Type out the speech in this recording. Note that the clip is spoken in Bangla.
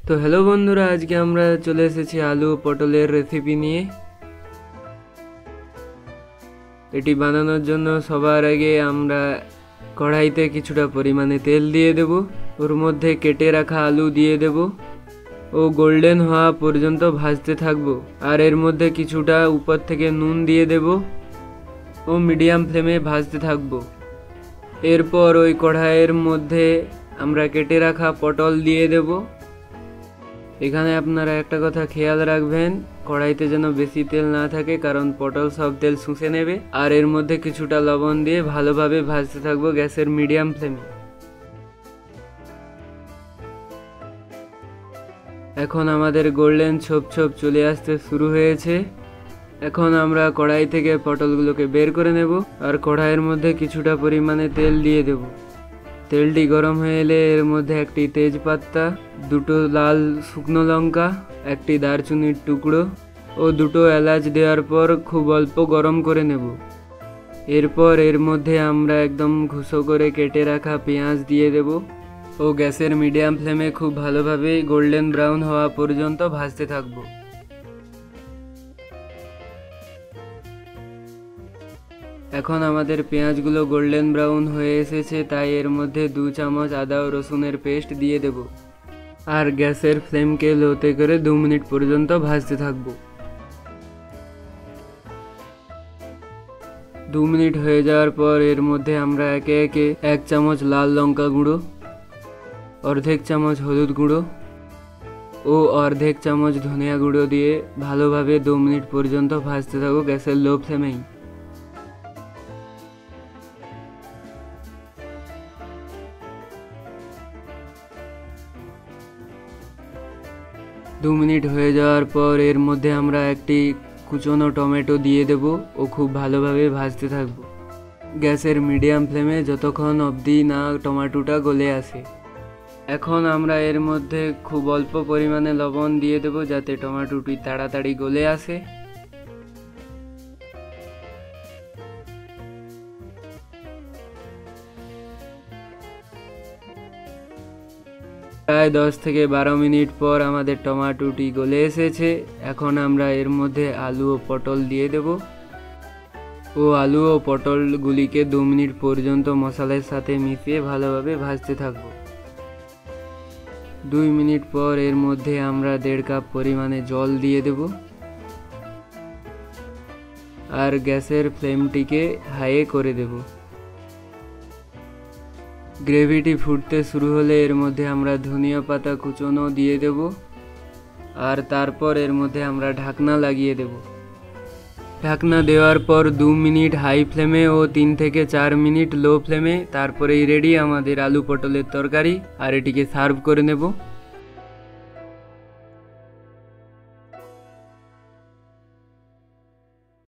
তো হ্যালো বন্ধুরা, আজকে আমরা চলে এসেছি আলু ও পটলের রেসিপি নিয়ে। এটি বানানোর জন্য সবার আগে আমরা কড়াইতে কিছুটা পরিমাণে তেল দিয়ে দেব, ওর মধ্যে কেটে রাখা আলু দিয়ে দেব ও গোল্ডেন হওয়া পর্যন্ত ভাজতে থাকবো। আর এর মধ্যে কিছুটা উপর থেকে নুন দিয়ে দেব ও মিডিয়াম ফ্লেমে ভাজতে থাকবো। এরপর ওই কড়াইয়ের মধ্যে আমরা কেটে রাখা পটল দিয়ে দেব। এখানে আপনারা একটা কথা খেয়াল রাখবেন, কড়াইতে যেন বেশি তেল না থাকে, কারণ পটল সব তেল শুষে নেবে। আর এর মধ্যে কিছুটা লবণ দিয়ে ভালোভাবে ভাজতে থাকবো গ্যাসের মিডিয়াম ফ্লেমে। এখন আমাদের গোল্ডেন ছোপ ছোপ চলে আসতে শুরু হয়েছে। এখন আমরা কড়াই থেকে পটলগুলোকে বের করে নেব আর কড়াইয়ের মধ্যে কিছুটা পরিমাণে তেল দিয়ে দেব। তেলটি গরম হয়ে এলে এর মধ্যে একটি তেজপাতা, দুটো লাল শুকনো লঙ্কা, একটি দারচিনির টুকরো ও দুটো এলাচ দেওয়ার পর খুব অল্প গরম করে নেব। এরপর এর মধ্যে আমরা একদম ঘুষো করে কেটে রাখা পেঁয়াজ দিয়ে দেব ও গ্যাসের মিডিয়াম ফ্লেমে খুব ভালোভাবে গোল্ডেন ব্রাউন হওয়া পর্যন্ত ভাজতে থাকব। এখন আমাদের পেঁয়াজগুলো গোল্ডেন ব্রাউন হয়ে এসেছে, তাই এর মধ্যে 2 চামচ আদা ও রসুনের পেস্ট দিয়ে দেব আর গ্যাসের ফ্লেমকে লোতে করে 2 মিনিট পর্যন্ত ভাজতে থাকব। 2 মিনিট হয়ে যাওয়ার পর এর মধ্যে আমরা একে একে 1 চামচ লাল লঙ্কা গুঁড়ো, অর্ধেক চামচ হলুদ গুঁড়ো ও অর্ধেক চামচ ধনিয়া গুঁড়ো দিয়ে ভালোভাবে 2 মিনিট পর্যন্ত ভাজতে থাকবো গ্যাসের লো ফ্লেমেই। দু মিনিট হয়ে যাওয়ার পর এর মধ্যে আমরা একটি কুচনো টমেটো দিয়ে দেব ও খুব ভালোভাবে ভাজতে থাকব গ্যাসের মিডিয়াম ফ্লেমে যতক্ষণ অবধি না টমেটোটা গলে আসে। এখন আমরা এর মধ্যে খুব অল্প পরিমাণে লবণ দিয়ে দেব যাতে টমেটোটি তাড়াতাড়ি গলে আসে। প্রায় 10 থেকে 12 মিনিট পর আমাদের টমেটোটি গলে এসেছে। এখন আমরা এর মধ্যে আলু ও পটল দিয়ে দেব ও আলু ও পটলগুলিকে 2 মিনিট পর্যন্ত মশলার সাথে মিশিয়ে ভালোভাবে ভাজতে থাকব। 2 মিনিট পর এর মধ্যে আমরা 1.5 কাপ পরিমাণে জল দিয়ে দেব আর গ্যাসের ফ্লেমটিকে হাই করে দেব। গ্রেভিটি ফুটতে শুরু হলে এর মধ্যে আমরা ধনিয়া পাতা কুচনো দিয়ে দেব আর তারপর এর মধ্যে আমরা ঢাকনা লাগিয়ে দেব। ঢাকনা দেওয়ার পর 2 মিনিট হাই ফ্লেমে ও 3 থেকে 4 মিনিট লো ফ্লেমে, তারপরেই রেডি আমাদের আলু পটলের তরকারি। আর এটিকে সার্ভ করে নেব।